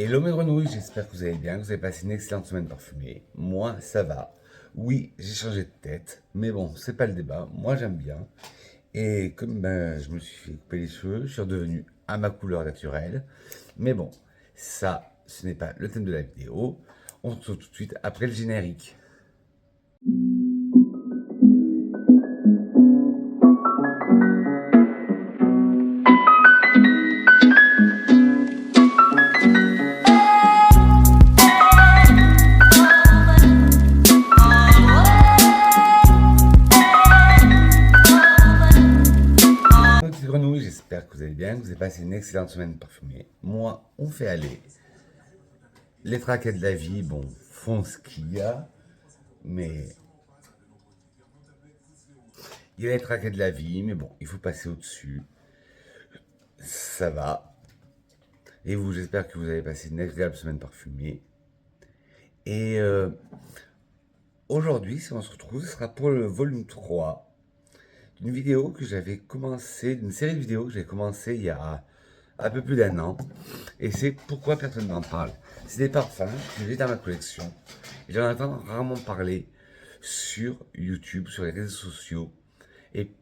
Hello mes grenouilles, j'espère que vous allez bien, que vous avez passé une excellente semaine parfumée. Moi, ça va. Oui, j'ai changé de tête, mais bon, c'est pas le débat. Moi, j'aime bien. Et comme je me suis fait couper les cheveux, je suis redevenu à ma couleur naturelle. Mais bon, ça, ce n'est pas le thème de la vidéo. On se retrouve tout de suite après le générique. Petites grenouilles, j'espère que vous allez bien, que vous avez passé une excellente semaine parfumée. Moi, on fait aller. Les tracas de la vie, bon, font ce qu'il y a, mais il y a les tracas de la vie, mais bon, il faut passer au-dessus. Ça va. Et vous, j'espère que vous avez passé une agréable semaine parfumée. Et aujourd'hui, si on se retrouve, ce sera pour le volume 3 d'une vidéo que j'avais commencé, d'une série de vidéos que j'avais commencé il y a un peu plus d'un an. Et c'est pourquoi personne n'en parle. C'est des parfums que j'ai dans ma collection. Et j'en entends rarement parler sur YouTube, sur les réseaux sociaux. Et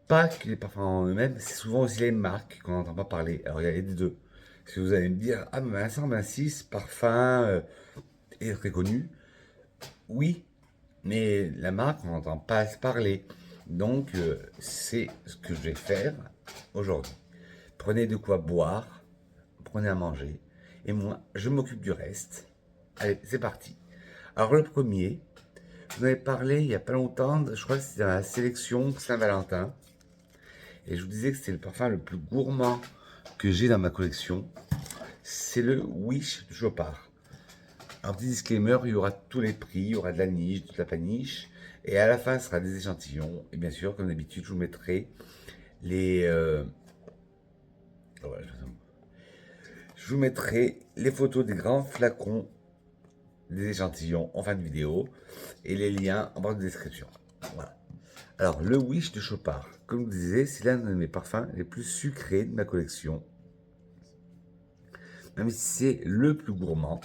pas que les parfums en eux-mêmes, c'est souvent aussi les marques qu'on n'entend pas parler. Alors il y a les deux. Si vous allez me dire, ah mais Vincent, ben si, ce parfum est très connu. Oui, mais la marque, on n'entend pas se parler. Donc c'est ce que je vais faire aujourd'hui. Prenez de quoi boire, prenez à manger, et moi, je m'occupe du reste. Allez, c'est parti. Alors le premier, je vous en avais parlé il n'y a pas longtemps, je crois que c'était dans la sélection Saint-Valentin. Et je vous disais que c'était le parfum le plus gourmand que j'ai dans ma collection. C'est le Wish de Chopard. Alors, petit disclaimer, il y aura tous les prix, il y aura de la niche, de la paniche. Et à la fin, ce sera des échantillons. Et bien sûr, comme d'habitude, je vous mettrai les... je vous mettrai les photos des grands flacons des échantillons en fin de vidéo. Et les liens en barre de description. Voilà. Alors, le Wish de Chopard, comme je vous disais, c'est l'un de mes parfums les plus sucrés de ma collection. Même si c'est le plus gourmand.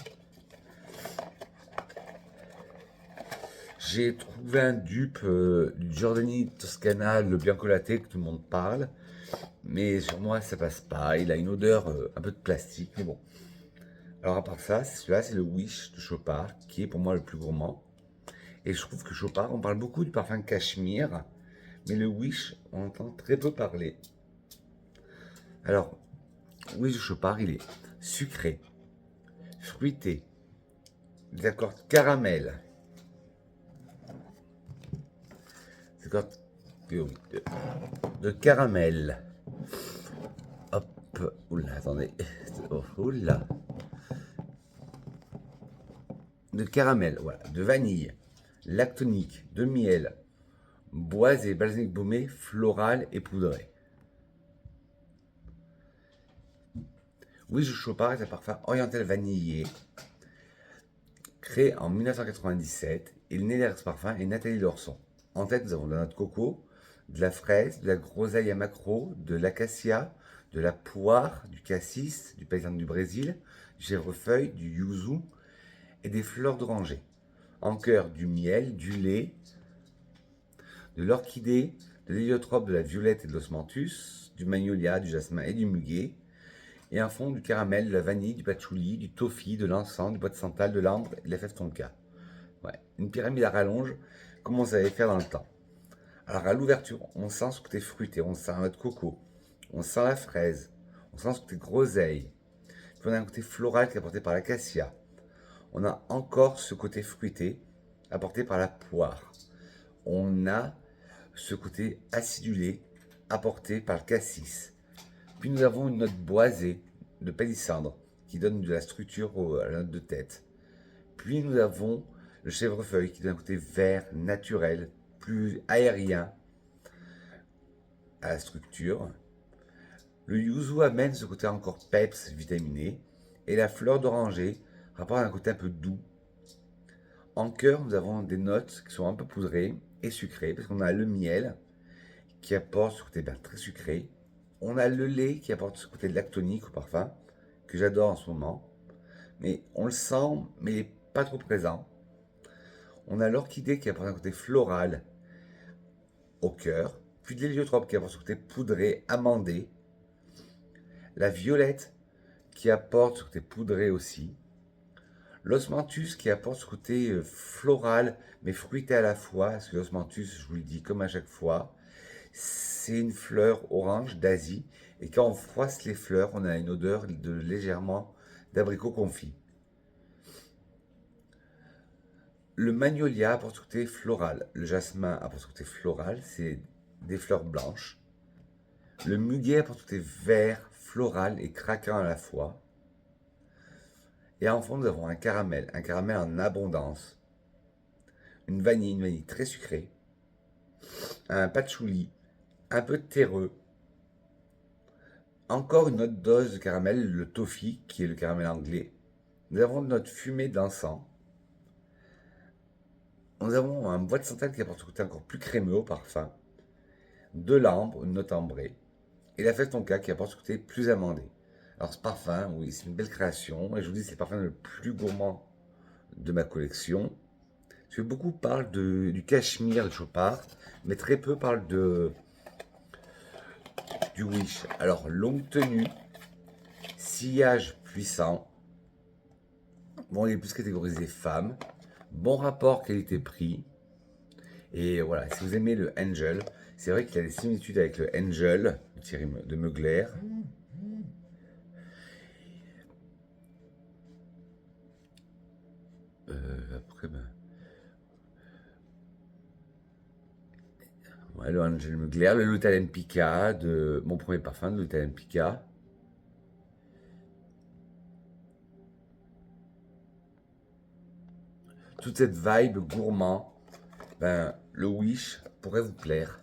J'ai trouvé un dupe du Giordani Toscana, le Biancolatte, que tout le monde parle. Mais sur moi, ça passe pas. Il a une odeur un peu de plastique, mais bon. Alors à part ça, celui-là, c'est le Wish de Chopard, qui est pour moi le plus gourmand. Et je trouve que Chopard, on parle beaucoup du parfum Cachemire, mais le Wish, on entend très peu parler. Alors, Wish de Chopard, il est sucré, fruité, des accords de caramel, des accords de caramel. Hop, oula, attendez, oh, oula. De caramel, voilà, de vanille, lactonique, de miel, boisé, balsamique baumé, floral et poudré. Wish Chopard est un parfum oriental vanillé, créé en 1997, et le nez derrière ce parfum est Nathalie Lorson. En tête, nous avons de la noix de coco, de la fraise, de la groseille à maquereau, de l'acacia, de la poire, du cassis, du paysan du Brésil, du chèvrefeuille, du yuzu et des fleurs d'oranger. En cœur, du miel, du lait, de l'orchidée, de l'héliotrope, de la violette et de l'osmanthus, du magnolia, du jasmin et du muguet, et un fond du caramel, de la vanille, du patchouli, du toffee, de l'encens, du bois de santal, de l'ambre et de la fève tonka. Ouais, une pyramide à rallonge, comme on savait faire dans le temps. Alors à l'ouverture, on sent ce côté fruité, on sent la noix de coco, on sent la fraise, on sent ce côté groseille. Puis on a un côté floral qui est apporté par l'acacia. On a encore ce côté fruité apporté par la poire. On a ce côté acidulé apporté par le cassis. Puis nous avons une note boisée de palissandre qui donne de la structure à la note de tête. Puis nous avons le chèvrefeuille qui donne un côté vert, naturel, plus aérien à la structure. Le yuzu amène ce côté encore peps, vitaminé. Et la fleur d'oranger rapporte un côté un peu doux. En cœur, nous avons des notes qui sont un peu poudrées et sucrées, parce qu'on a le miel qui apporte ce côté très sucré. On a le lait qui apporte ce côté lactonique au parfum, que j'adore en ce moment. Mais on le sent, mais il n'est pas trop présent. On a l'orchidée qui apporte un côté floral au cœur. Puis de l'héliotrope qui apporte ce côté poudré, amandé. La violette qui apporte ce côté poudré aussi. L'osmanthus qui apporte ce côté floral mais fruité à la fois. Parce que l'osmanthus, je vous le dis comme à chaque fois, c'est une fleur orange d'Asie. Et quand on froisse les fleurs, on a une odeur de légèrement d'abricot confit. Le magnolia apporte ce côté floral. Le jasmin apporte ce côté floral, c'est des fleurs blanches. Le muguet apporte ce côté vert, floral et craquant à la fois. Et en fond, nous avons un caramel en abondance. Une vanille très sucrée. Un patchouli, un peu terreux. Encore une autre dose de caramel, le toffee, qui est le caramel anglais. Nous avons notre fumée d'encens. Nous avons un bois de santal qui apporte ce côté encore plus crémeux au parfum. De l'ambre, une note ambrée. Et la fève tonka qui apporte ce côté plus amandé. Alors ce parfum, oui, c'est une belle création. Et je vous dis, c'est le parfum le plus gourmand de ma collection. Parce que beaucoup parlent du cachemire de Chopard, mais très peu parlent du Wish. Alors longue tenue, sillage puissant. Bon, il est plus catégorisé femme. Bon rapport qualité-prix. Et voilà, si vous aimez le Angel, c'est vrai qu'il a des similitudes avec le Angel de Thierry de Mugler. Après, ouais, le Angel Mugler, le Lutalem Pica, de mon premier parfum de Lutalem Pica. Toute cette vibe gourmand, le Wish pourrait vous plaire.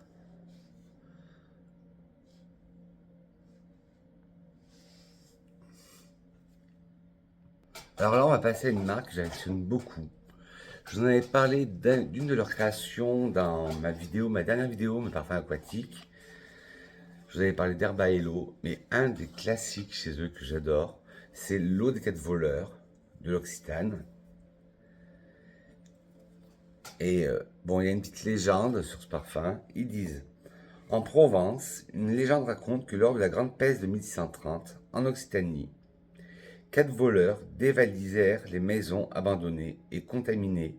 Alors là, on va passer à une marque que j'affectionne beaucoup. Je vous en avais parlé d'une de leurs créations dans ma dernière vidéo, mes parfums aquatiques. Je vous avais parlé d'Herba Hello, mais un des classiques chez eux que j'adore, c'est l'eau des 4 voleurs de l'Occitane. Et bon, il y a une petite légende sur ce parfum. Ils disent: en Provence, une légende raconte que lors de la grande peste de 1630, en Occitanie, 4 voleurs dévalisèrent les maisons abandonnées et contaminées,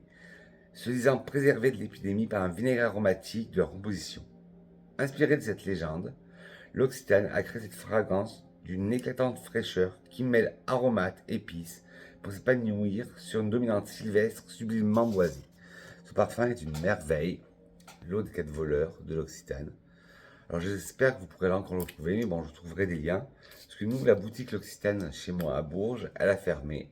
se disant préservés de l'épidémie par un vinaigre aromatique de leur composition. Inspiré de cette légende, l'Occitane a créé cette fragrance d'une éclatante fraîcheur qui mêle aromates, épices, pour s'épanouir sur une dominante sylvestre sublimement boisée. Ce parfum est une merveille, l'eau des 4 voleurs de l'Occitane. Alors j'espère que vous pourrez encore le retrouver, mais bon, je trouverai des liens. Parce que nous, la boutique L'Occitane, chez moi à Bourges, elle a fermé.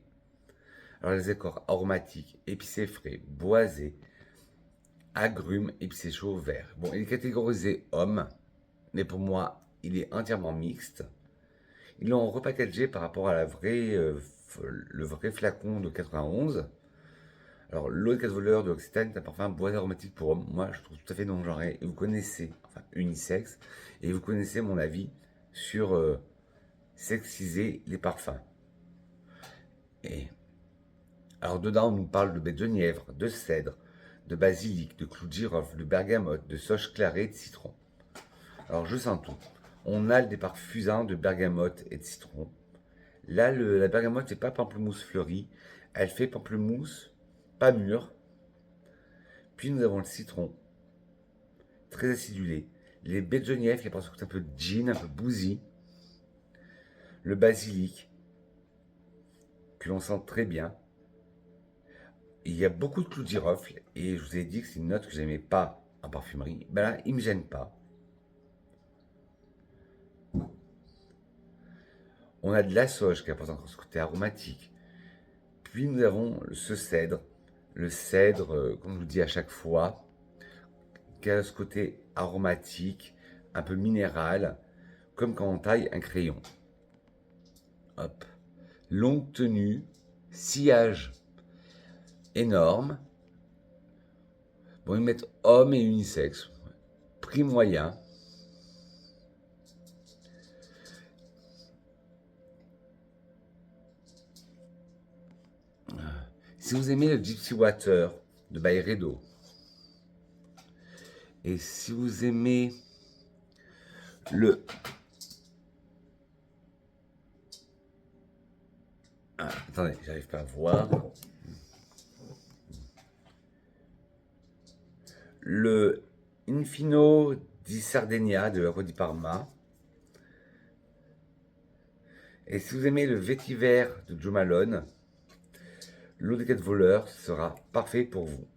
Alors les accords aromatiques, épicés frais, boisés, agrumes, épicés chaud, vert. Bon, il est catégorisé homme, mais pour moi, il est entièrement mixte. Ils l'ont repackagé par rapport à le vrai flacon de 91. Alors, l'eau de 4 voleurs de l'Occitane est un parfum boisé aromatique pour homme. Moi, je trouve tout à fait non-genré. Et vous connaissez, enfin unisexe, et vous connaissez mon avis sur sexiser les parfums. Et alors, dedans, on nous parle de baie de genièvre, de cèdre, de basilic, de clou de girofle, de bergamote, de sauge clarée, de citron. Alors, je sens tout. On a des parfusants de bergamote et de citron. Là, la bergamote, c'est pas pamplemousse fleuri. Elle fait pamplemousse pas mûr. Puis nous avons le citron, très acidulé. Les baies de genièvre qui apportent un peu de gin, un peu bousy. Le basilic, que l'on sent très bien. Il y a beaucoup de clous de girofle. Et je vous ai dit que c'est une note que je n'aimais pas en parfumerie. Ben là, il ne me gêne pas. On a de la sauge qui apporte encore ce côté aromatique. Puis nous avons ce cèdre. Le cèdre, comme je vous dis à chaque fois, qui a ce côté aromatique, un peu minéral, comme quand on taille un crayon. Hop. Longue tenue, sillage énorme. Bon, ils mettent homme et unisexe. Prix moyen. Si vous aimez le Gypsy Water de Byredo, et si vous aimez le... Ah, attendez, j'arrive pas à voir. Le Infino di Sardegna de Rodi Parma. Et si vous aimez le vétiver de Joe Malone, l'eau des 4 voleurs sera parfait pour vous.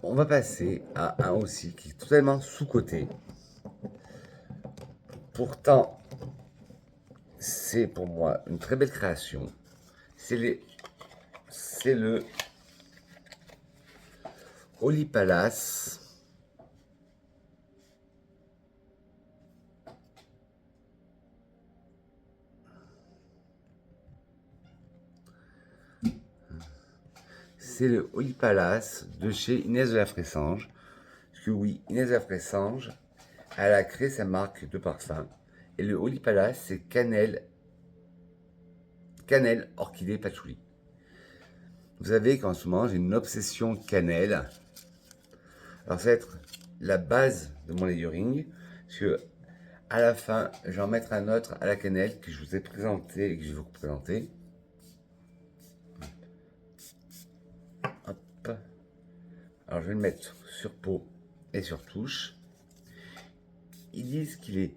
On va passer à un aussi qui est totalement sous-coté. Pourtant, c'est pour moi une très belle création. C'est le Holy Palace. C'est le Holy Palace de chez Inès de la Fressange. Parce que oui, Inès de la Fressange, elle a créé sa marque de parfum. Et le Holy Palace, c'est cannelle, orchidée, patchouli. Vous savez qu'en ce moment, j'ai une obsession cannelle. Alors, ça va être la base de mon layering. Parce que à la fin, je vais en mettre un autre à la cannelle que je vous ai présenté et que je vais vous présenter. Hop. Alors, je vais le mettre sur peau et sur touche. Ils disent qu'il est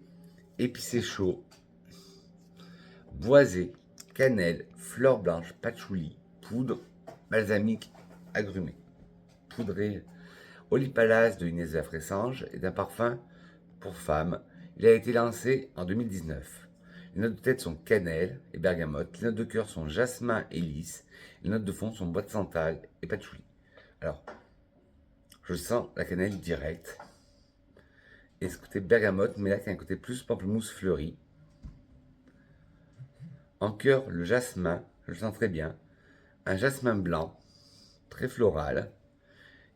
épicé chaud, boisé, cannelle, fleur blanche, patchouli, poudre, balsamique, agrumé, poudré. Holy Palace de Inès de la Fressange est un parfum pour femmes. Il a été lancé en 2019. Les notes de tête sont cannelle et bergamote. Les notes de cœur sont jasmin et lys. Les notes de fond sont bois de santal et patchouli. Alors, je sens la cannelle directe. Et ce côté bergamote, mais là, il y a un côté plus pamplemousse fleuri. En cœur, le jasmin, je le sens très bien. Un jasmin blanc, très floral.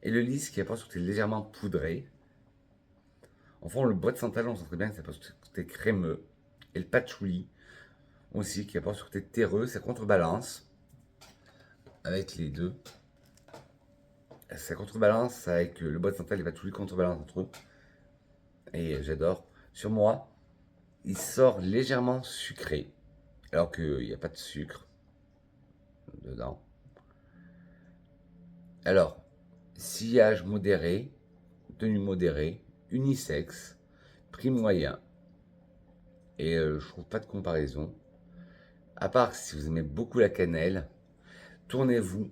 Et le lys qui apporte ce côté légèrement poudré. En fond, le bois de santal, on sent très bien que ça apporte ce côté crémeux. Et le patchouli aussi qui apporte ce côté terreux, ça contrebalance avec les deux. Ça contrebalance avec le bois de santal et le patchouli contrebalance entre eux. Et j'adore. Sur moi, il sort légèrement sucré. Alors qu'il n'y a pas de sucre dedans. Alors, sillage modéré, tenue modérée, unisexe, prix moyen. Et je trouve pas de comparaison. À part si vous aimez beaucoup la cannelle, tournez-vous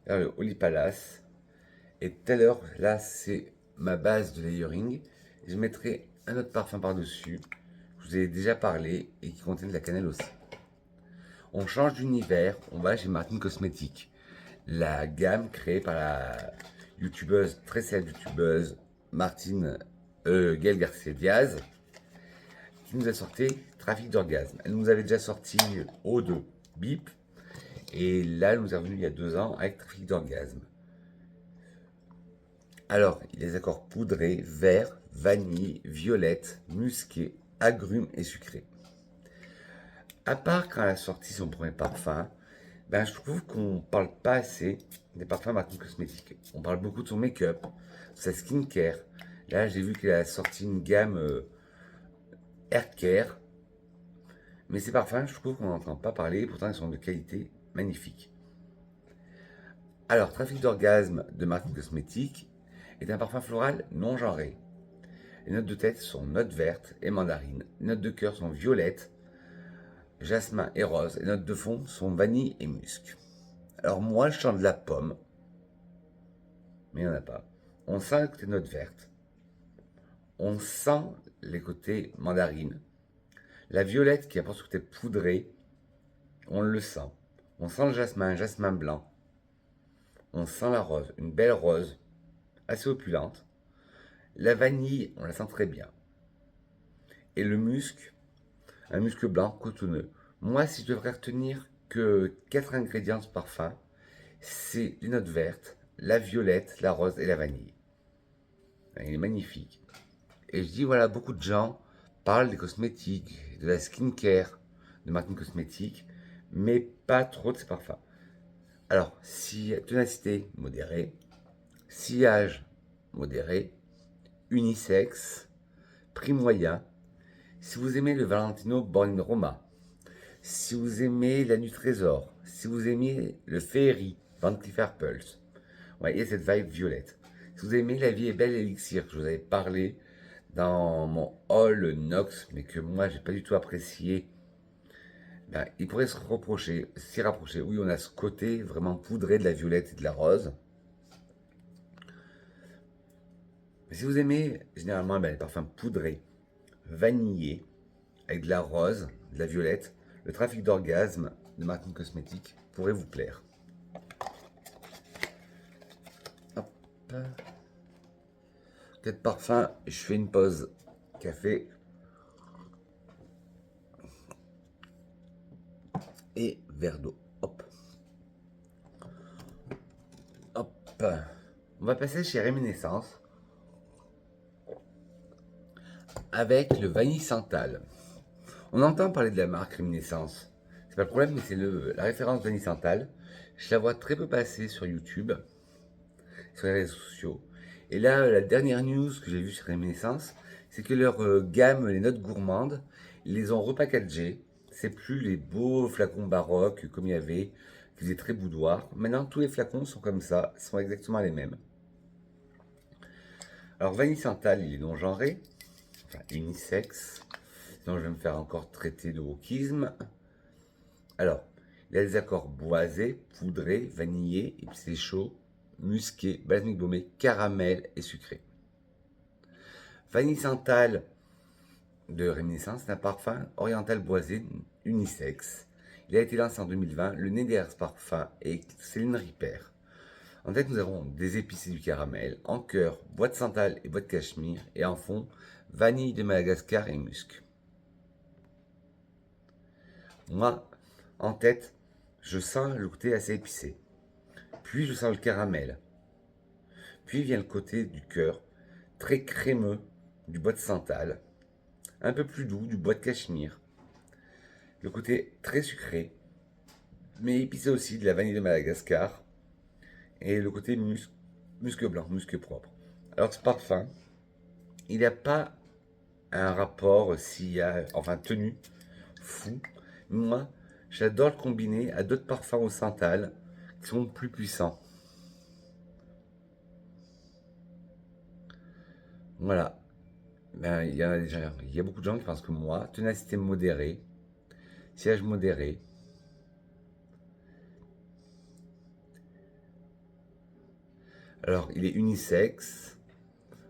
vers le Holy Palace. Et tout à l'heure, là, c'est ma base de layering. Je mettrai un autre parfum par-dessus. Je vous ai déjà parlé et qui contient de la cannelle aussi. On change d'univers, on va chez Martine Cosmétiques. La gamme créée par la youtubeuse, très célèbre youtubeuse Martine Gaël Garcia Diaz, qui nous a sorti Trafic d'orgasme. Elle nous avait déjà sorti Eau de Bip, et là, elle nous est revenue il y a 2 ans avec Trafic d'orgasme. Alors, il y a des accords poudrés, vert, vanille, violette, musqué, agrumes et sucré. À part quand elle a sorti son premier parfum, ben, je trouve qu'on ne parle pas assez des parfums Martine Cosmétiques. On parle beaucoup de son make-up, de sa skincare. Là, j'ai vu qu'elle a sorti une gamme Hair Care. Mais ces parfums, je trouve qu'on n'entend pas parler, pourtant ils sont de qualité magnifique. Alors, Trafic d'orgasme de Martine Cosmétiques est un parfum floral non genré. Les notes de tête sont notes vertes et mandarines. Les notes de cœur sont violettes, jasmin et rose. Les notes de fond sont vanille et musc. Alors moi, je sens de la pomme, mais il n'y en a pas. On sent les côtés notes vertes. On sent les côtés mandarines. La violette qui apporte ce côté poudré, on le sent. On sent le jasmin, un jasmin blanc. On sent la rose, une belle rose, assez opulente. La vanille, on la sent très bien. Et le musc, un musc blanc cotonneux. Moi, si je devrais retenir que 4 ingrédients de ce parfum, c'est les notes vertes, la violette, la rose et la vanille. Il est magnifique. Et je dis, voilà, beaucoup de gens parlent des cosmétiques, de la skincare, de Martin Cosmétiques, mais pas trop de ses parfums. Alors, si ténacité modérée, sillage modéré, unisexe, prix moyen. Si vous aimez le Valentino Born Roma, si vous aimez la Nuit Trésor, si vous aimez le Féerie, Van Cleef Pulse, ouais, il y a cette vibe violette. Si vous aimez La vie est belle élixir, que je vous avais parlé dans mon haul Nox, mais que moi j'ai pas du tout apprécié, ben, il pourrait s'y rapprocher. Oui, on a ce côté vraiment poudré de la violette et de la rose. Mais si vous aimez généralement ben, les parfums poudrés, vanillés, avec de la rose, de la violette, le trafic d'orgasme de Martin Cosmétiques pourrait vous plaire. Hop. 4 parfums, je fais une pause café. Et verre d'eau. Hop. Hop. On va passer chez Réminiscence avec le vanille santal. On entend parler de la marque Réminiscence. C'est pas le problème, mais c'est la référence vanille santal. Je la vois très peu passer sur YouTube, sur les réseaux sociaux. Et là, la dernière news que j'ai vue sur Réminiscence, c'est que leur gamme, les notes gourmandes, ils les ont repackagées. C'est plus les beaux flacons baroques comme il y avait, qui faisaient très boudoir. Maintenant, tous les flacons sont comme ça, sont exactement les mêmes. Alors, vanille santal, il est non-genré, enfin unisexe. Sinon, je vais me faire encore traiter de wokisme. Alors, il a des accords boisés, poudrés, vanillés, épicé chaud, musqué, balsamique baumé, caramel et sucré. Vanille santal de Réminiscence, c'est un parfum oriental boisé unisexe. Il a été lancé en 2020, le nez des parfums et Céline Ripper. En tête, nous avons des épicés du caramel, en cœur, bois de santal et bois de cachemire, et en fond, vanille de Madagascar et musc. Moi, en tête, je sens le côté assez épicé. Puis je sens le caramel. Puis vient le côté du cœur, très crémeux, du bois de santal. Un peu plus doux, du bois de cachemire. Le côté très sucré, mais épicé aussi, de la vanille de Madagascar. Et le côté musc blanc, musc propre. Alors ce parfum, il n'a pas un rapport enfin tenu, fou. Moi, j'adore le combiner à d'autres parfums au santal qui sont plus puissants. Voilà. Ben, il y a beaucoup de gens qui pensent que moi, ténacité modérée, sillage modéré. Alors, il est unisexe,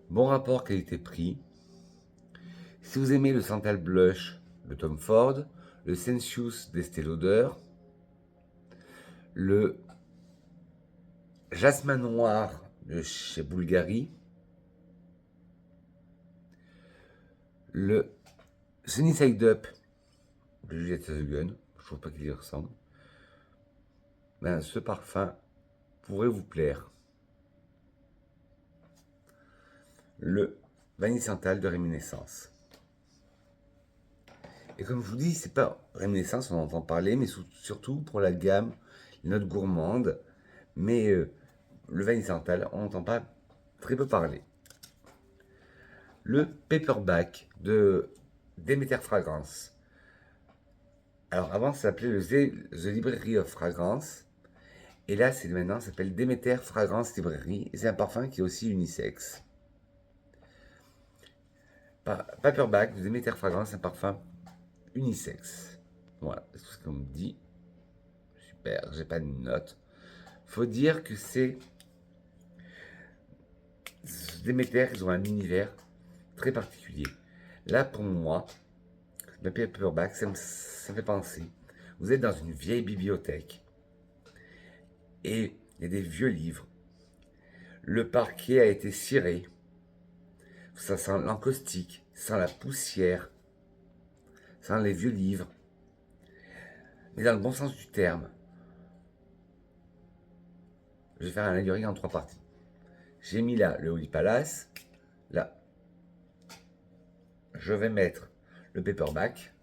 bon rapport qualité-prix. Si vous aimez le Santal Blush de Tom Ford, le Sensuous d'Estée Lauder, le Jasmin Noir de chez Bulgari, le Sunny Side Up de Juliette Sazugun, je trouve pas qu'il y ressemble, ben, ce parfum pourrait vous plaire. Le Vanille Santal de Réminiscence. Et comme je vous dis, c'est pas Réminiscence, on en entend parler, mais surtout pour la gamme, les notes gourmandes. Mais le vanille santal, on n'entend pas très peu parler. Le Paperback de Demeter Fragrance. Alors avant, ça s'appelait The Library of Fragrance. Et là, maintenant, ça s'appelle Demeter Fragrance Library. Et c'est un parfum qui est aussi unisexe. Paperback de Demeter Fragrance, un parfum unisexe. Voilà, c'est tout ce qu'on me dit. Super, j'ai pas de notes. Faut dire que c'est Demeter, ils ont un univers très particulier. Là, pour moi, le paperback, ça me fait penser. Vous êtes dans une vieille bibliothèque et il y a des vieux livres. Le parquet a été ciré. Ça sent l'encaustique, ça sent la poussière, ça sent les vieux livres. Mais dans le bon sens du terme. Je vais faire un allégorie en 3 parties. J'ai mis là le Holy Palace, Là, je vais mettre le paperback.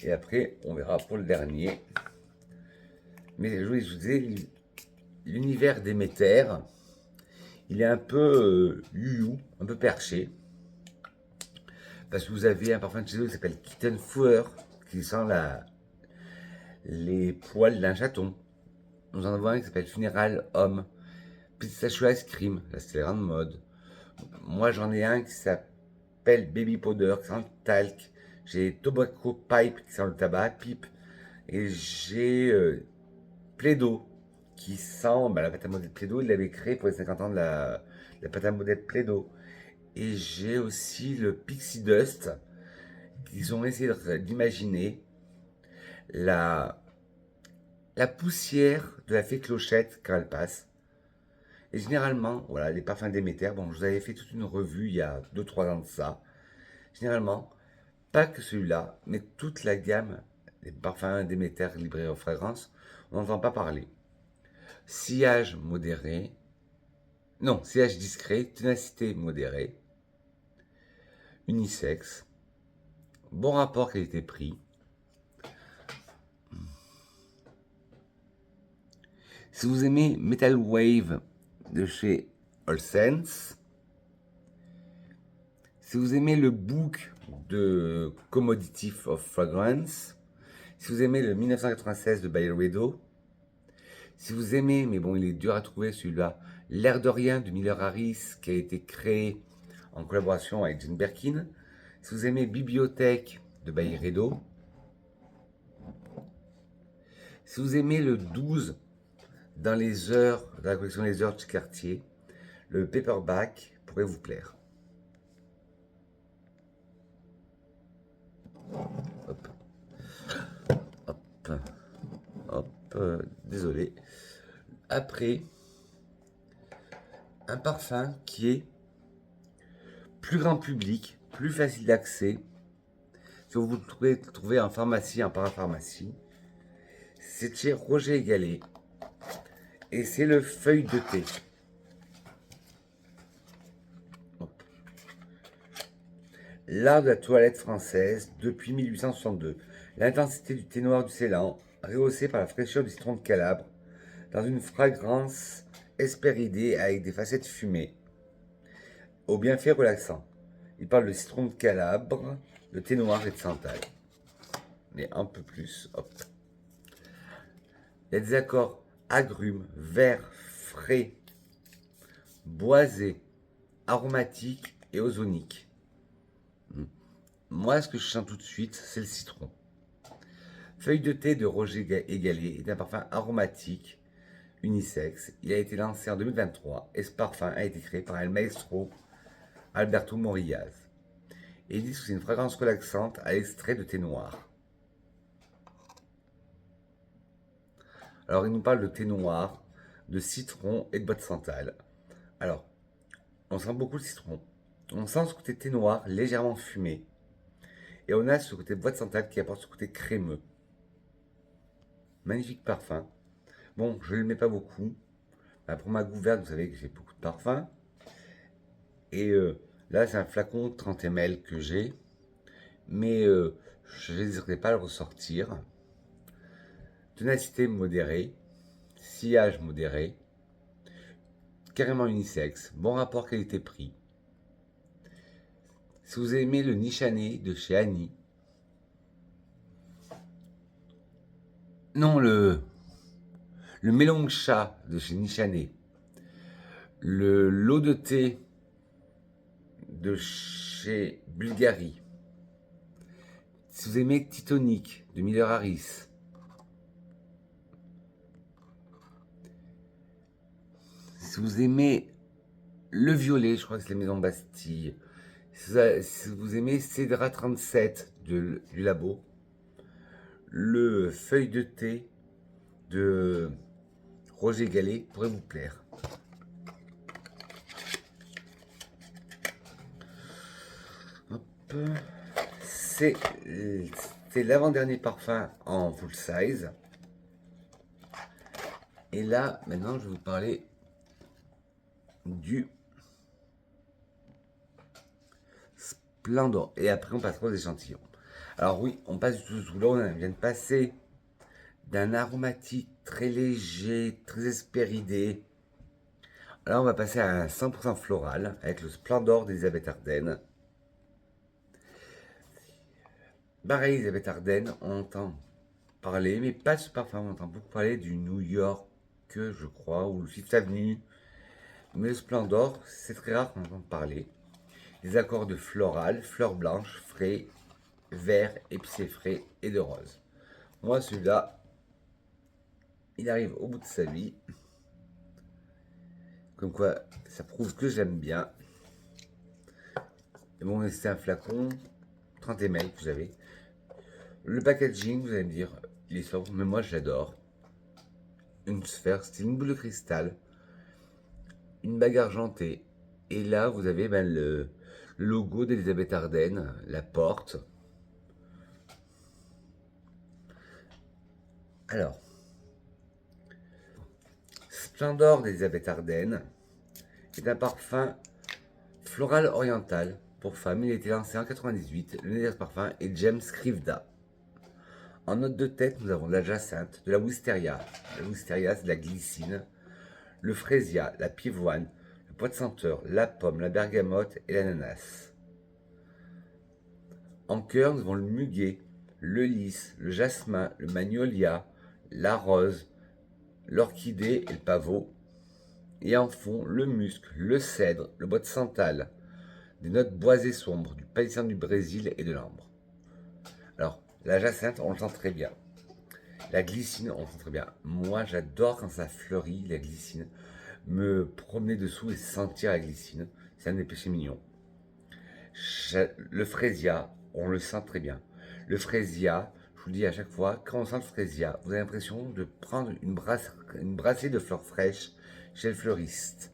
Et après, on verra pour le dernier. Mais je vous disais, l'univers Déméter, il est un peu you-you, un peu perché. Parce que vous avez un parfum de chez eux qui s'appelle Kitten Four, qui sent les poils d'un chaton. Nous en avons un qui s'appelle Funeral Homme. Pistachio Ice Cream, là c'est la grande mode. Moi j'en ai un qui s'appelle Baby Powder, qui sent le talc. J'ai Tobacco Pipe, qui sent le tabac, pipe. Et j'ai Plaido, qui sent la pâte à modeler de Plaido. Il l'avait créé pour les 50 ans de la pâte à modeler de Plaido. Et j'ai aussi le Pixie Dust, qu'ils ont essayé d'imaginer la poussière de la fée Clochette quand elle passe. Et généralement, voilà, les parfums Déméter, bon, je vous avais fait toute une revue il y a 2-3 ans de ça. Généralement, pas que celui-là, mais toute la gamme des parfums Déméter livrés aux fragrances, on n'entend pas parler. Sillage modéré, non, sillage discret, ténacité modérée, unisexe, bon rapport qualité-prix. Si vous aimez Metal Wave de chez All Sense, si vous aimez le book de Commodity of Fragrance, si vous aimez le 1996 de Byredo, si vous aimez, mais bon, il est dur à trouver celui-là, L'air de rien de Miller Harris qui a été créé en collaboration avec Jane Birkin, si vous aimez Bibliothèque de Byredo, si vous aimez le 12 dans les heures, dans la collection Les Heures de Cartier, le paperback pourrait vous plaire. Hop. Hop. Hop. Désolé. Après, un parfum qui est plus grand public, plus facile d'accès. Si vous le trouvez en pharmacie, en parapharmacie, c'est chez Roger Gallet. Et c'est le feuille de thé. Hop. L'art de la toilette française depuis 1862. L'intensité du thé noir du Ceylan, rehaussée par la fraîcheur du citron de Calabre, dans une fragrance hespéridée avec des facettes fumées, au bienfait relaxant. Il parle de citron de Calabre, de thé noir et de santal. Mais un peu plus, hop. Il y a des accords agrumes, verts, frais, boisés, aromatiques et ozoniques. Moi, ce que je sens tout de suite, c'est le citron. Feuille de thé de Roger Gallet est un parfum aromatique, unisexe. Il a été lancé en 2023 et ce parfum a été créé par el maestro Alberto Morillaz. Et ils disent que c'est une fragrance relaxante à l'extrait de thé noir. Alors, il nous parle de thé noir, de citron et de bois de santal. Alors, on sent beaucoup le citron. On sent ce côté thé noir légèrement fumé. Et on a ce côté bois de santal qui apporte ce côté crémeux. Magnifique parfum. Bon, je ne le mets pas beaucoup. Pour ma gouverne, vous savez que j'ai beaucoup de parfums. Et là, c'est un flacon 30 ml que j'ai. Mais je n'hésiterai pas à le ressortir. Ténacité modérée. Sillage modéré. Carrément unisexe. Bon rapport qualité-prix. Si vous aimez le Nichané de chez Annie. Non, le Mélong Chat de chez Nichané. Le lot de thé de chez Bulgarie. Si vous aimez Titonic de Miller Harris. Si vous aimez le violet, je crois que c'est la Maison Bastille. Si vous aimez Cédra 37 du labo. Le feuille de thé de Roger Gallet pourrait vous plaire. Hop. C'est l'avant-dernier parfum en full size. Et là, maintenant, je vais vous parler du Splendor. Et après, on passera aux échantillons. Alors oui, on passe du tout là, on vient de passer d'un aromatique très léger, très hespéridé. Là, on va passer à un 100% floral avec le Splendor d'Elisabeth Arden. Pareil, Elisabeth Arden, on entend parler, mais pas ce parfum, on entend beaucoup parler du New York, je crois, ou le Fifth Avenue. Mais le Splendor, c'est très rare qu'on entende parler. Les accords de floral, fleurs blanches, frais, vert, épicé frais et de rose. Moi, celui-là, il arrive au bout de sa vie. Comme quoi, ça prouve que j'aime bien. Et bon, c'est un flacon 30 ml que j'avais. Le packaging, vous allez me dire, il est sobre, mais moi, j'adore. Une sphère, c'est une boule de cristal, une bague argentée. Et là, vous avez le logo d'Elisabeth Arden, la porte. Alors, Splendor d'Elisabeth Arden est un parfum floral oriental pour femmes. Il a été lancé en 98. Le nez de ce parfum est James Krivda. En note de tête, nous avons de la jacinthe, de la wisteria. La wisteria, c'est de la glycine. Le fraisia, la pivoine, le pois de senteur, la pomme, la bergamote et l'ananas. En cœur, nous avons le muguet, le lys, le jasmin, le magnolia, la rose, l'orchidée et le pavot. Et en fond, le musc, le cèdre, le bois de santal, des notes boisées sombres, du palissan du Brésil et de l'ambre. Alors, la jacinthe, on le sent très bien. La glycine, on le sent très bien. Moi, j'adore quand ça fleurit, la glycine. Me promener dessous et sentir la glycine. C'est un des péchés mignons. Le fraisia, on le sent très bien. Le fraisia, je vous le dis à chaque fois, quand on sent le fraisia, vous avez l'impression de prendre une brassée de fleurs fraîches chez le fleuriste.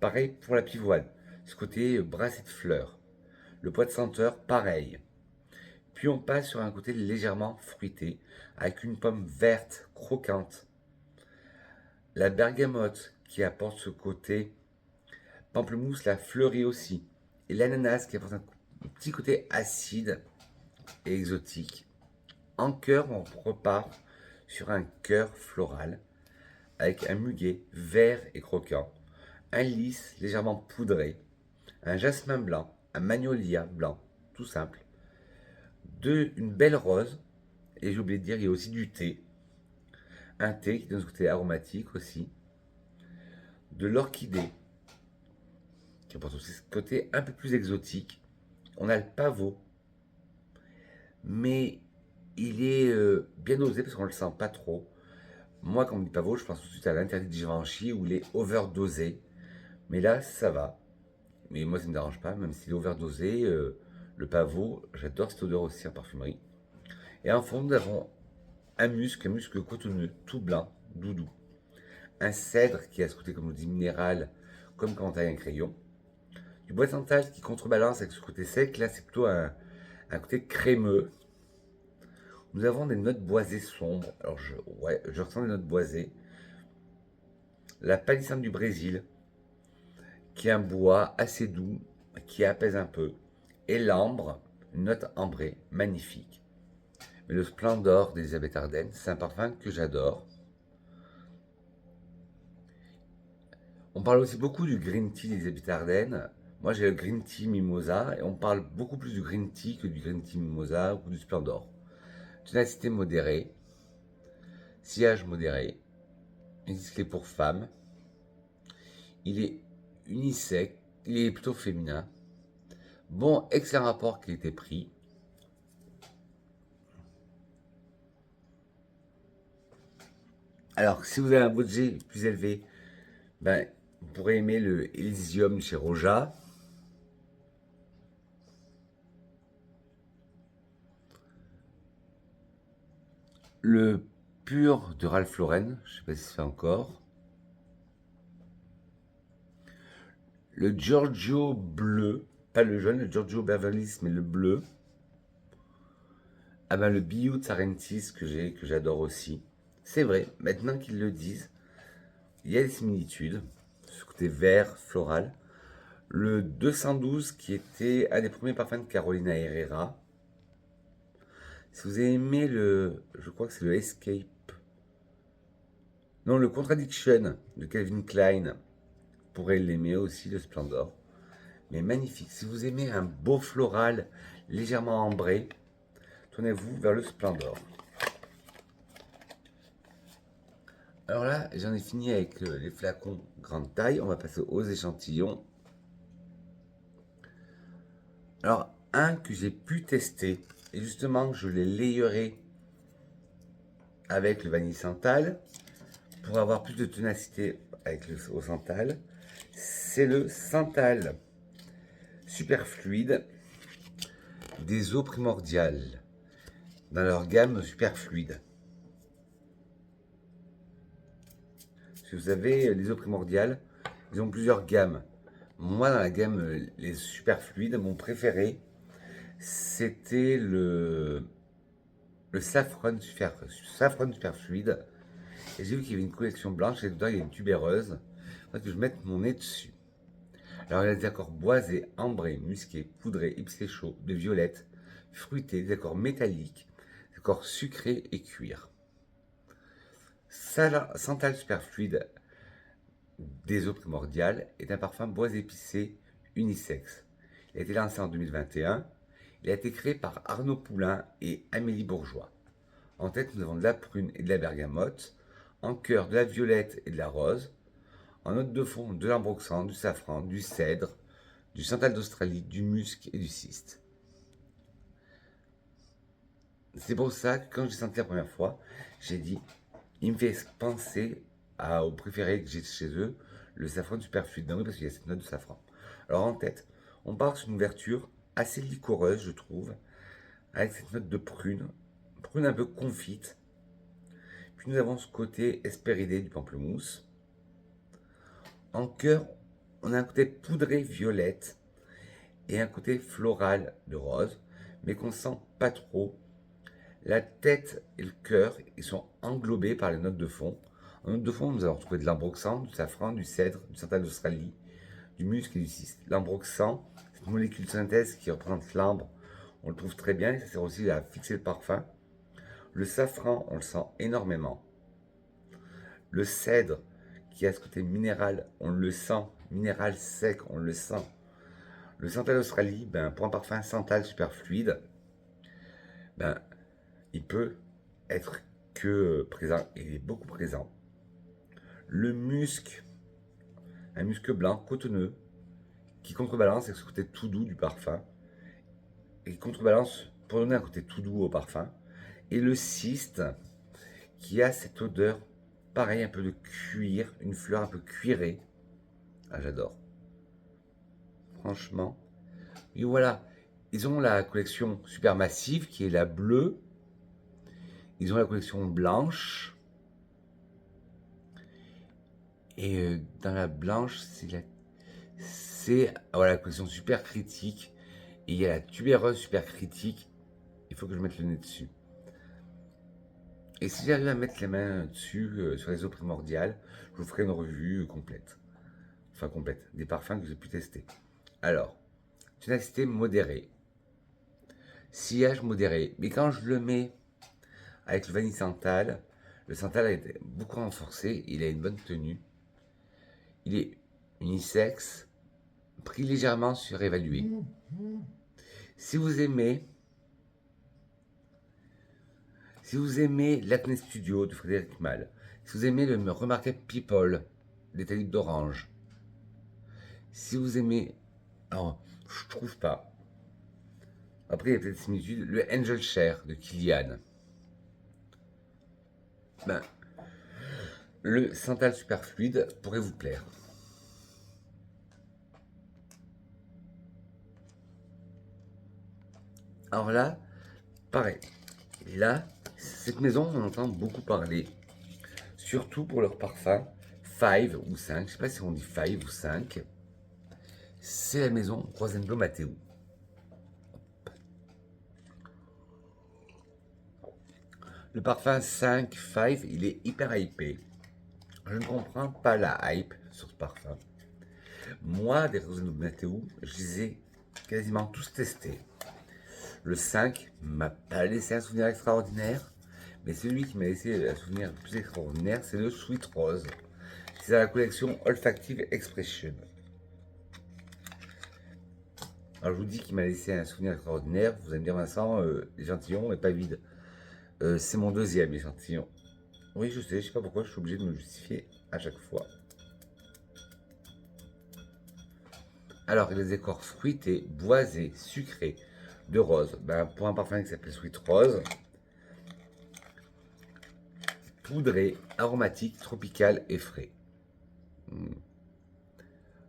Pareil pour la pivoine, ce côté brassée de fleurs. Le pois de senteur, pareil. Puis on passe sur un côté légèrement fruité, avec une pomme verte, croquante. La bergamote qui apporte ce côté pamplemousse, la fleurie aussi. Et l'ananas qui apporte un petit côté acide et exotique. En cœur, on repart sur un cœur floral avec un muguet vert et croquant, un lys légèrement poudré, un jasmin blanc, un magnolia blanc, tout simple, une belle rose, et j'ai oublié de dire, il y a aussi du thé, un thé qui donne ce côté aromatique aussi, de l'orchidée, qui apporte aussi ce côté un peu plus exotique. On a le pavot, mais il est bien dosé parce qu'on ne le sent pas trop. Moi, quand on me dit pavot, je pense tout de suite à l'interdit de Givenchy où il est overdosé. Mais là, ça va. Mais moi, ça ne me dérange pas, même s'il est overdosé. Le pavot, j'adore cette odeur aussi en parfumerie. Et en fond, nous avons un musc cotonneux, tout blanc, doudou. Un cèdre qui a ce côté, comme on dit, minéral, comme quand on taille un crayon. Du bois de santal qui contrebalance avec ce côté sec. Là, c'est plutôt un côté crémeux. Nous avons des notes boisées sombres. Alors, je ressens des notes boisées. La palissandre du Brésil, qui est un bois assez doux, qui apaise un peu. Et l'ambre, une note ambrée, magnifique. Mais le Splendor d'Elisabeth Arden, c'est un parfum que j'adore. On parle aussi beaucoup du green tea d'Elisabeth Arden. Moi, j'ai le green tea mimosa et on parle beaucoup plus du green tea que du green tea mimosa ou du Splendor. Ténacité modérée, sillage modéré, indiqué pour femmes. Il est unisexe, il est plutôt féminin. Bon, excellent rapport qualité-prix. Alors, si vous avez un budget plus élevé, ben, vous pourrez aimer le Elysium chez Roja. Le Pur de Ralph Lauren, je ne sais pas si c'est encore. Le Giorgio bleu, pas le jaune, le Giorgio Beverly Hills, mais le bleu. Ah ben le Biou de Sarentis que j'adore aussi. C'est vrai, maintenant qu'ils le disent, il y a des similitudes. Ce côté vert, floral. Le 212 qui était un des premiers parfums de Carolina Herrera. Si vous avez aimé je crois que c'est le Escape. Non, le Contradiction de Calvin Klein. Vous pourrez l'aimer aussi, le Splendor. Mais magnifique. Si vous aimez un beau floral légèrement ambré, tournez-vous vers le Splendor. Alors là, j'en ai fini avec les flacons grande taille. On va passer aux échantillons. Alors, un que j'ai pu tester, et justement, je l'ai layeré avec le vanille santal pour avoir plus de ténacité avec au santal. C'est le santal super fluide des eaux primordiales dans leur gamme super fluide. Si vous avez les eaux primordiales, ils ont plusieurs gammes. Moi, dans la gamme les super fluides, mon préféré, c'était le saffron super fluide. Et j'ai vu qu'il y avait une collection blanche et dedans il y a une tubéreuse. Il faut que je mette mon nez dessus. Alors il y a des accords boisés, ambrés, musqués, poudrés, épicés chauds, de violette, fruités, des accords métalliques, des accords sucrés et cuir. Santal super fluide des eaux primordiales est un parfum bois épicé unisexe. Il a été lancé en 2021. Il a été créé par Arnaud Poulain et Amélie Bourgeois. En tête, nous avons de la prune et de la bergamote. En cœur, de la violette et de la rose. En note de fond, de l'ambroxan, du safran, du cèdre, du santal d'Australie, du musc et du cyste. C'est pour ça que quand j'ai senti la première fois, j'ai dit, il me fait penser au préféré que j'ai chez eux, le safran super fluide. Ben oui, parce qu'il y a cette note de safran. Alors en tête, on part sur une ouverture assez liquoreuse, je trouve, avec cette note de prune, prune un peu confite. Puis nous avons ce côté hespéridé du pamplemousse. En cœur, on a un côté poudré violette et un côté floral de rose, mais qu'on sent pas trop. La tête et le cœur, ils sont englobés par les notes de fond. En note de fond, nous allons retrouver de l'ambroxan, du safran, du cèdre, du santal d'Australie, du musc et du cyste. L'ambroxan, cette molécule de synthèse qui représente l'ambre, on le trouve très bien et ça sert aussi à fixer le parfum. Le safran, on le sent énormément. Le cèdre, qui a ce côté minéral, on le sent. Minéral sec, on le sent. Le santal d'Australie, pour un parfum santal super fluide, il peut être que présent, et il est beaucoup présent. Le musc, un musc blanc cotonneux, qui contrebalance avec ce côté tout doux du parfum, et qui contrebalance pour donner un côté tout doux au parfum. Et le cyste, qui a cette odeur, pareil, un peu de cuir, une fleur un peu cuirée. Ah, j'adore. Franchement. Et voilà, ils ont la collection super massive, qui est la bleue. Ils ont la collection blanche. Et dans la blanche, c'est voilà, la collection super critique. Et il y a la tubéreuse super critique. Il faut que je mette le nez dessus. Et si j'arrive à mettre les mains dessus, sur les eaux primordiales, je vous ferai une revue complète. Enfin complète, des parfums que j'ai pu tester. Alors, ténacité modérée. Sillage modéré. Mais quand je le mets avec le vanille santal, le santal a été beaucoup renforcé. Il a une bonne tenue. Il est unisexe, prix légèrement surévalué. Si vous aimez l'Acne Studio de Frédéric Malle, si vous aimez le Remarkable People des Talibs d'Orange, si vous aimez, alors je trouve pas. Après il y a peut-être des similitudes. Le Angel Share de Kilian. Le Santal Super Fluide pourrait vous plaire. Alors là, pareil. Là, cette maison, on entend beaucoup parler. Surtout pour leur parfum 5 ou 5. Je ne sais pas si on dit 5 ou 5. C'est la maison Rosenblaum Matteo. Le parfum 5, il est hyper hypé. Je ne comprends pas la hype sur ce parfum. Moi, des Rosen Mateu, je les ai quasiment tous testés. Le 5 m'a pas laissé un souvenir extraordinaire, mais celui qui m'a laissé un souvenir le plus extraordinaire, c'est le Sweet Rose. C'est la collection Olfactive Expression. Alors je vous dis qu'il m'a laissé un souvenir extraordinaire, vous allez me dire Vincent, l'échantillon n'est pas vide. C'est mon deuxième échantillon. Oui, je sais pas pourquoi je suis obligé de me justifier à chaque fois. Alors, les écorces fruitées, boisées, sucrées de rose. Ben, pour un parfum qui s'appelle Sweet Rose, poudré, aromatique, tropical et frais.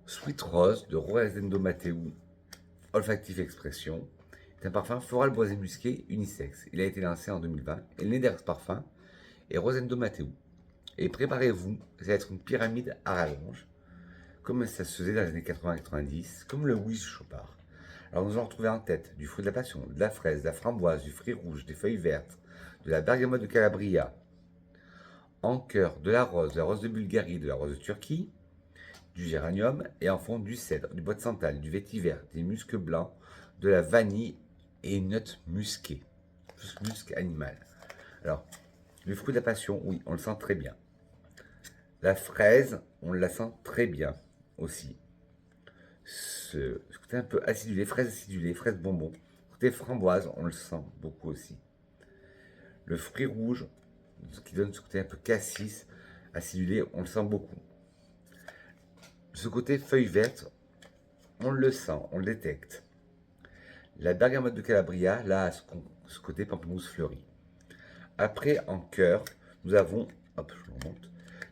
Sweet Rose de Rosendo Mateu, Olfactive Expression. C'est un parfum floral boisé musqué unisexe. Il a été lancé en 2020 et le nez d'Air Parfum est Rosendo Mateu. Et préparez-vous, ça va être une pyramide à rallonge, comme ça se faisait dans les années 80-90, comme le Wish Chopard. Alors nous allons retrouver en tête du fruit de la passion, de la fraise, de la framboise, du fruit rouge, des feuilles vertes, de la bergamote de Calabria, en cœur de la rose de Bulgarie, de la rose de Turquie, du géranium et en fond du cèdre, du bois de santal, du vétiver, des muscs blancs, de la vanille et une note musquée, musc animal. Alors, le fruit de la passion, oui, on le sent très bien. La fraise, on la sent très bien aussi. Ce côté un peu acidulé, fraise bonbon. Côté framboise, on le sent beaucoup aussi. Le fruit rouge, ce qui donne ce côté un peu cassis, acidulé, on le sent beaucoup. Ce côté feuille verte, on le sent, on le détecte. La bergamote de Calabria, là, ce côté pamplemousse fleuri. Après, en cœur, nous avons, hop, je vous remonte,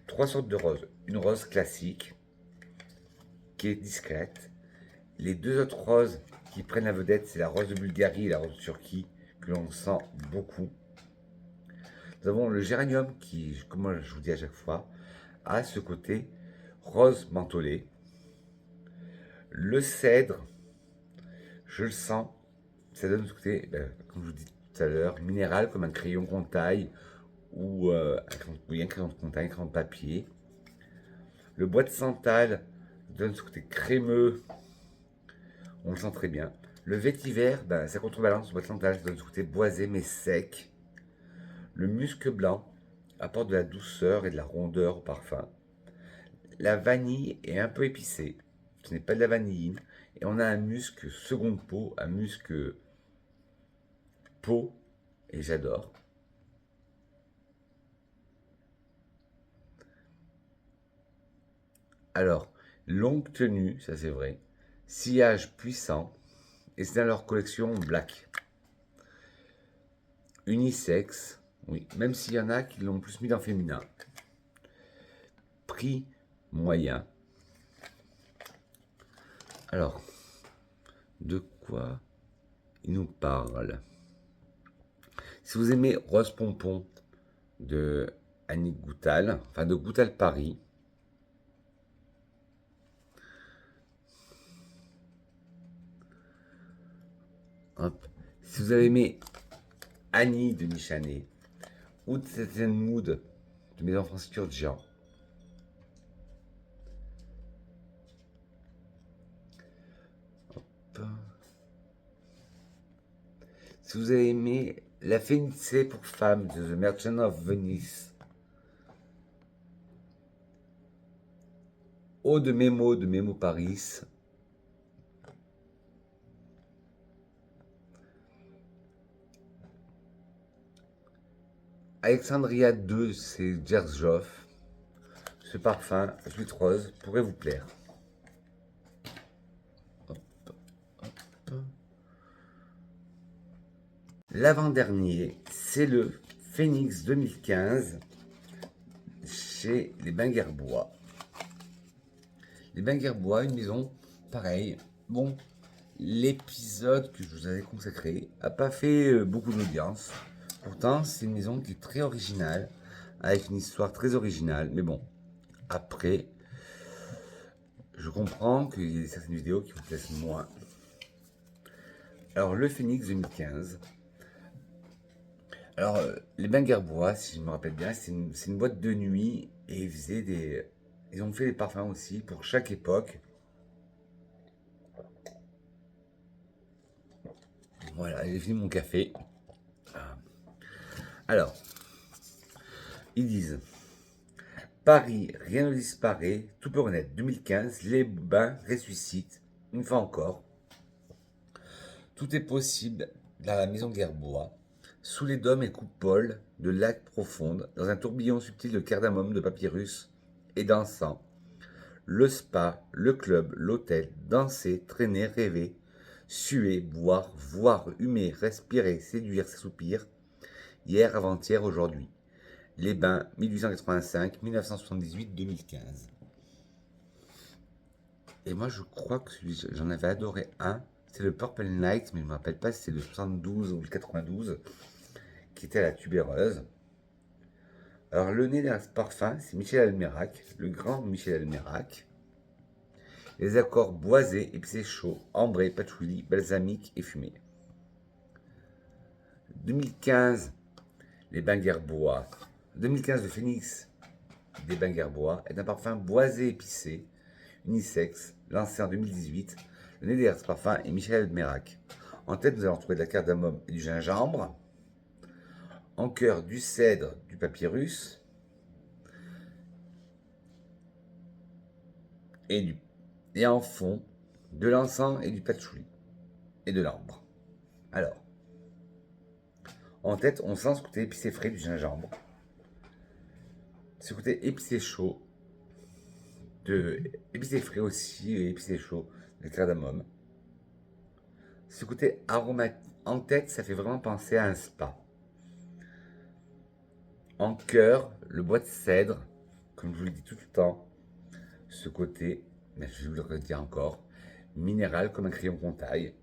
3 sortes de roses. Une rose classique, qui est discrète. Les 2 autres roses qui prennent la vedette, c'est la rose de Bulgarie et la rose de Turquie, que l'on sent beaucoup. Nous avons le géranium qui, comme je vous dis à chaque fois, a ce côté rose mentholé. Le cèdre, je le sens, ça donne ce côté, comme je vous dis tout à l'heure, minéral, comme un crayon qu'on taille, ou un crayon de taille, un crayon de papier. Le bois de santal donne ce côté crémeux, on le sent très bien. Le vétiver, ça contrebalance le bois de santal, ça donne ce côté boisé mais sec. Le musc blanc apporte de la douceur et de la rondeur au parfum. La vanille est un peu épicée, ce n'est pas de la vanilline. Et on a un musc seconde peau, un musc peau, et j'adore. Alors, longue tenue, ça c'est vrai. Sillage puissant, et c'est dans leur collection Black. Unisexe, oui, même s'il y en a qui l'ont plus mis dans féminin. Prix moyen. Alors, de quoi il nous parle? Si vous aimez Rose Pompon de Annick Goutal, enfin de Goutal Paris, hop. Si vous avez aimé Annie de Michanet ou de Certain Mood de Maison Francis Kurkdjian, si vous avez aimé La Fénixée pour femmes de The Merchant of Venice, Eau de Memo Paris, Alexandria 2, c'est Jersjoff. Ce parfum, Sweet Rose, pourrait vous plaire. Hop, hop. L'avant-dernier, c'est le Phoenix 2015 chez les Bains Guerbois. Les Bains Guerbois, une maison pareille. Bon, l'épisode que je vous avais consacré n'a pas fait beaucoup d'audience. Pourtant, c'est une maison qui est très originale, avec une histoire très originale. Mais bon, après, je comprends qu'il y a certaines vidéos qui vous plaisent moins. Alors, le Phoenix 2015. Alors, les Bains Guerbois, si je me rappelle bien, c'est une boîte de nuit et ils ont fait des parfums aussi pour chaque époque. Voilà, j'ai fini mon café. Alors, ils disent Paris, rien ne disparaît, tout peut renaître. 2015, les bains ressuscitent. Une fois encore, tout est possible dans la maison Gerbois, sous les dômes et coupoles de lacs profondes, dans un tourbillon subtil de cardamome, de papyrus et d'encens. Le spa, le club, l'hôtel, danser, traîner, rêver, suer, boire, voir, humer, respirer, séduire, s'assoupir, hier, avant-hier, aujourd'hui. Les bains, 1885, 1978, 2015. Et moi, je crois que j'en avais adoré un. C'est le Purple Night, mais je ne me rappelle pas si c'est le 72 ou le 92, qui était à la tubéreuse. Alors, le nez d'un parfum, c'est Michel Almerac, le grand Michel Almerac. Les accords boisés, épicés chauds, ambrés, patchouli, balsamique et fumé. 2015, les bains Gerbois. 2015, le Phoenix des bains Gerbois est un parfum boisé épicé, unisexe, lancé en 2018. Le nez des parfum est Michel Almerac. En tête, nous allons trouver de la cardamome et du gingembre. En cœur, du cèdre, du papyrus et en fond, de l'encens et du patchouli et de l'ambre. Alors, en tête, on sent ce côté épicé frais du gingembre, ce côté épicé chaud, épicé frais aussi et épicé chaud de cardamome. Ce côté aromatique, en tête, ça fait vraiment penser à un spa. En cœur, le bois de cèdre, comme je vous le dis tout le temps, ce côté, mais je vous le redis encore, minéral comme un crayon qu'on taille.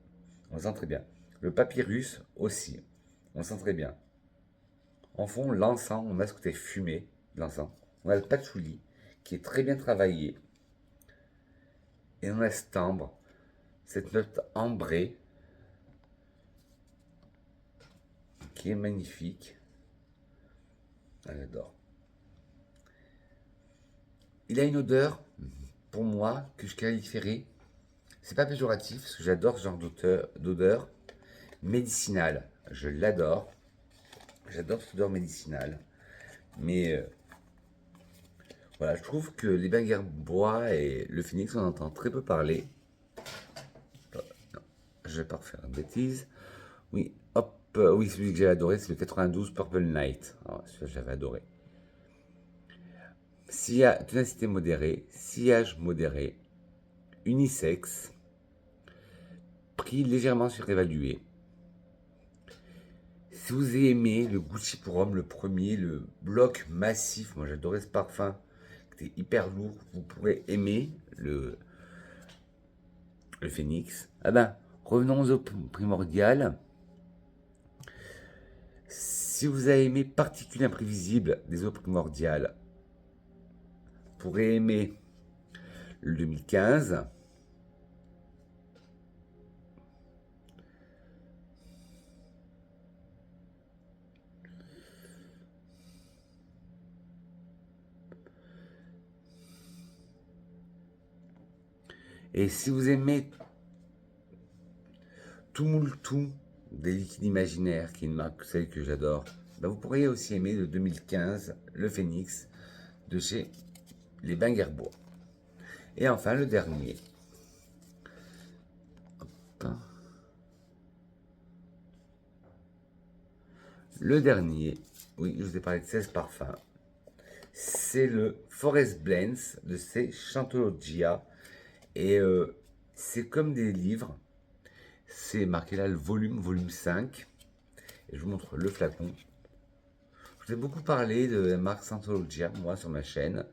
On le sent très bien. Le papyrus aussi, on le sent très bien. En fond, l'encens, on a ce côté fumé de l'encens. On a le patchouli qui est très bien travaillé. Et on a cet ambre, cette note ambrée qui est magnifique. Ah, j'adore. Il a une odeur, pour moi, que je qualifierais, c'est pas péjoratif, parce que j'adore ce genre d'odeur médicinale. Je l'adore. J'adore cette odeur médicinale. Mais voilà, je trouve que les bains Gerbois et le Phoenix, on entend très peu parler. Non, je vais pas refaire une bêtise. Oui, hop, oui, celui que j'ai adoré, c'est le 92 Purple Night. Ah, celui-là, j'avais adoré. Ténacité modérée, sillage modéré, unisexe, prix légèrement surévalué. Si vous aimez le Gucci pour homme, le premier, le bloc massif, moi j'adorais ce parfum, qui était hyper lourd, vous pourrez aimer le Phoenix. Ah ben, revenons au primordial. Si vous avez aimé Particules imprévisibles des eaux primordiales, vous pourrez aimer le 2015. Et si vous aimez Tout moule tout des liquides imaginaires, qui est une marque, celle que j'adore, ben vous pourriez aussi aimer le 2015, le Phoenix, de chez les Bains Gerbois. Et enfin, le dernier. Le dernier, oui, je vous ai parlé de 16 parfums. C'est le Forest Blends de chez Chantologia. Et c'est comme des livres. C'est marqué là le volume 5. Et je vous montre le flacon. Je vous ai beaucoup parlé de la marque Scientologia, moi, sur ma chaîne.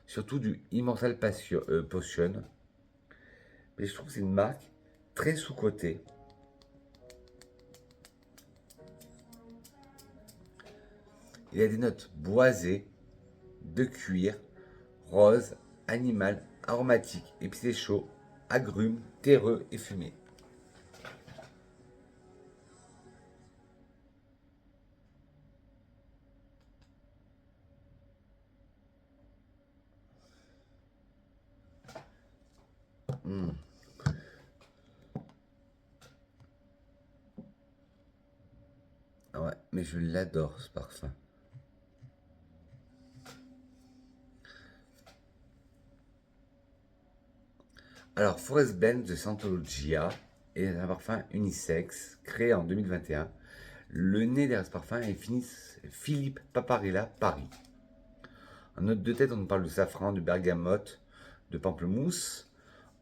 Surtout du Immortal Potion. Mais je trouve que c'est une marque très sous-cotée. Il y a des notes boisées, de cuir, rose, animal, aromatique, épicé chaud, agrumes, terreux et fumé. mais je l'adore ce parfum. Alors, Forest Blend de Santologia est un parfum unisexe créé en 2021. Le nez derrière ce parfum est Philippe Paparella, Paris. En note de tête, on parle de safran, de bergamote, de pamplemousse.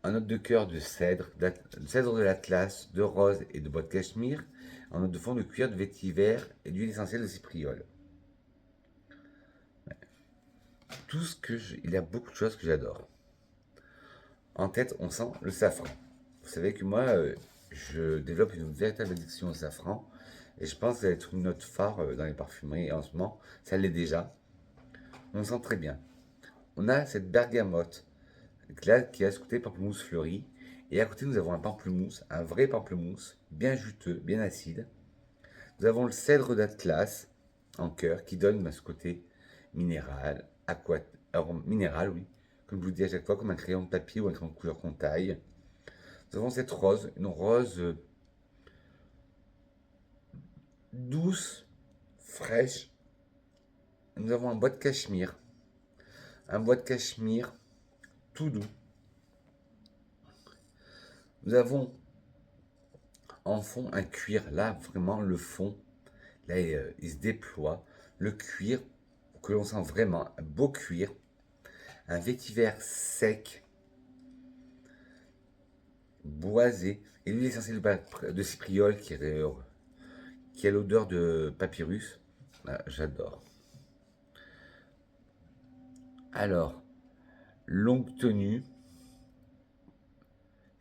En note de cœur, de cèdre de l'Atlas, de rose et de bois de cachemire. En note de fond, de cuir, de vétiver et d'huile essentielle de cypriole. Il y a beaucoup de choses que j'adore. En tête, on sent le safran. Vous savez que moi, je développe une véritable addiction au safran. Et je pense que ça va être une note phare dans les parfumeries en ce moment. Ça l'est déjà. On sent très bien. On a cette bergamote là, qui est à ce côté pamplemousse fleuri. Et à côté, nous avons un pamplemousse, un vrai pamplemousse, bien juteux, bien acide. Nous avons le cèdre d'Atlas en cœur qui donne ce côté minéral, alors, minéral, oui, comme je vous dis à chaque fois, comme un crayon de papier ou un crayon de couleur qu'on taille. Nous avons cette rose, une rose douce, fraîche. Nous avons un bois de cachemire tout doux. Nous avons en fond un cuir, là vraiment le fond, là il se déploie, le cuir que l'on sent vraiment, un beau cuir, un vétiver sec, boisé, et l'huile essentielle de cypriole qui a l'odeur de papyrus. Ah, j'adore. Alors, longue tenue,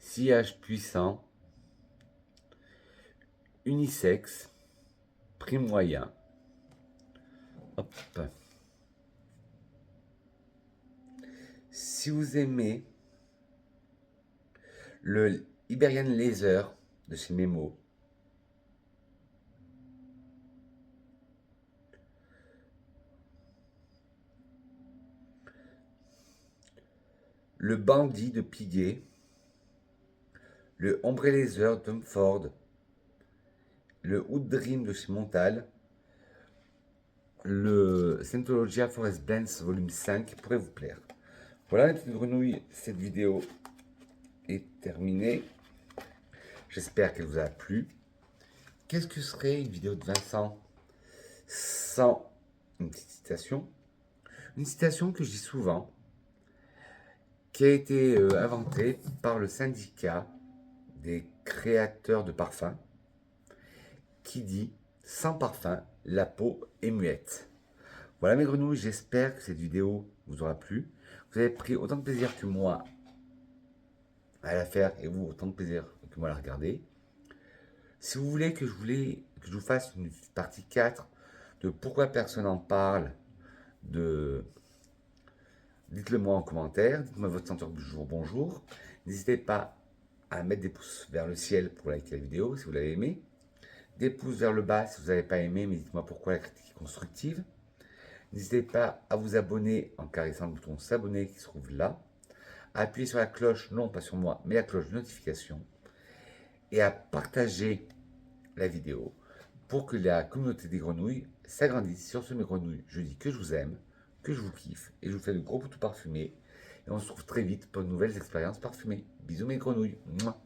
sillage puissant, unisexe, prix moyen. Hop. Si vous aimez le Iberian Laser de chez Memo, le Bandit de Piguet, le Ombre Laser de Tom Ford, le Oud Dream de chez Montal, le Scientologia Forest Blends volume 5 pourrait vous plaire. Voilà, les petites grenouilles, cette vidéo est terminée. J'espère qu'elle vous a plu. Qu'est-ce que serait une vidéo de Vincent sans une petite citation? Une citation que je dis souvent, qui a été inventée par le syndicat des créateurs de parfums, qui dit « Sans parfum, la peau est muette ». Voilà mes grenouilles, j'espère que cette vidéo vous aura plu. Vous avez pris autant de plaisir que moi à la faire et vous autant de plaisir que moi à la regarder. Si vous voulez que je vous fasse une partie 4 de pourquoi personne n'en parle, dites-le moi en commentaire, dites-moi votre senteur du jour, bonjour. N'hésitez pas à mettre des pouces vers le ciel pour liker la vidéo si vous l'avez aimé. Des pouces vers le bas si vous n'avez pas aimé, mais dites-moi pourquoi la critique est constructive. N'hésitez pas à vous abonner en caressant le bouton s'abonner qui se trouve là. À appuyer sur la cloche, non pas sur moi, mais la cloche de notification. Et à partager la vidéo pour que la communauté des grenouilles s'agrandisse. Sur ce, mes grenouilles, je dis que je vous aime, que je vous kiffe et je vous fais de gros poutous parfumés. Et on se retrouve très vite pour de nouvelles expériences parfumées. Bisous mes grenouilles. Mouah.